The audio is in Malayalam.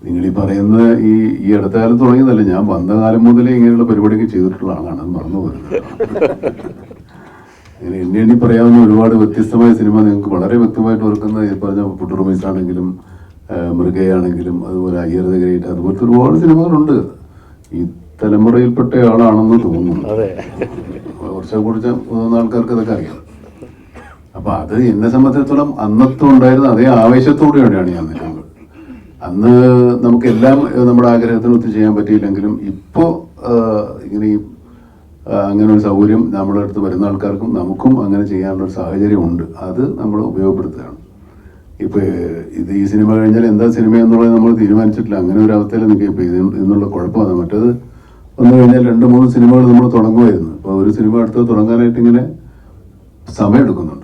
നിങ്ങൾ ഈ പറയുന്നത് ഈ അടുത്ത കാലത്ത് തുടങ്ങിയതല്ല, ഞാൻ വന്ന കാലം മുതലേ ഇങ്ങനെയുള്ള പരിപാടിയൊക്കെ ചെയ്തിട്ടുള്ള ആളാണ്, അത് മറന്നു പോകുന്നത്. ഇങ്ങനെ എണ്ണി പറയാവുന്ന ഒരുപാട് വ്യത്യസ്തമായ സിനിമ നിങ്ങൾക്ക് വളരെ വ്യക്തമായിട്ട് ഓർക്കുന്ന ഈ പറഞ്ഞ പുട്ടുറുമീസ് ആണെങ്കിലും മൃഗയാണെങ്കിലും അതുപോലെ അയ്യർ ദ ഗ്രേറ്റ്, അതുപോലത്തെ ഒരുപാട് സിനിമകളുണ്ട്. ഈ തലമുറയിൽപ്പെട്ട ആളാണെന്ന് തോന്നുന്നു. കുറച്ച് പോകുന്ന ആൾക്കാർക്ക് അതൊക്കെ അറിയാം. അപ്പൊ അത് എന്നെ സംബന്ധിച്ചിടത്തോളം അന്നത്തെ ഉണ്ടായിരുന്ന അതേ ആവേശത്തോടെയാണ് ഞാൻ നിൽക്കുന്നത്. അന്ന് നമുക്കെല്ലാം നമ്മുടെ ആഗ്രഹത്തിനൊത്ത് ചെയ്യാൻ പറ്റിയില്ലെങ്കിലും ഇപ്പോൾ ഇങ്ങനെ അങ്ങനെ ഒരു സൗകര്യം നമ്മുടെ അടുത്ത് വരുന്ന ആൾക്കാർക്കും നമുക്കും അങ്ങനെ ചെയ്യാനുള്ള ഒരു സാഹചര്യം ഉണ്ട്. അത് നമ്മൾ ഉപയോഗപ്പെടുത്തുകയാണ്. ഇപ്പൊ ഈ സിനിമ കഴിഞ്ഞാൽ എന്താ സിനിമ എന്നുള്ളത് നമ്മൾ തീരുമാനിച്ചിട്ടില്ല. അങ്ങനെ ഒരു അവസ്ഥയിൽ നിൽക്കുക. ഇപ്പൊ എന്നുള്ള കുഴപ്പമാണ്. മറ്റേത് വന്നു കഴിഞ്ഞാൽ 2-3 സിനിമകൾ നമ്മൾ തുടങ്ങുമായിരുന്നു. ഇപ്പോൾ ഒരു സിനിമ അടുത്തത് തുടങ്ങാനായിട്ട് ഇങ്ങനെ സമയം എടുക്കുന്നുണ്ട്.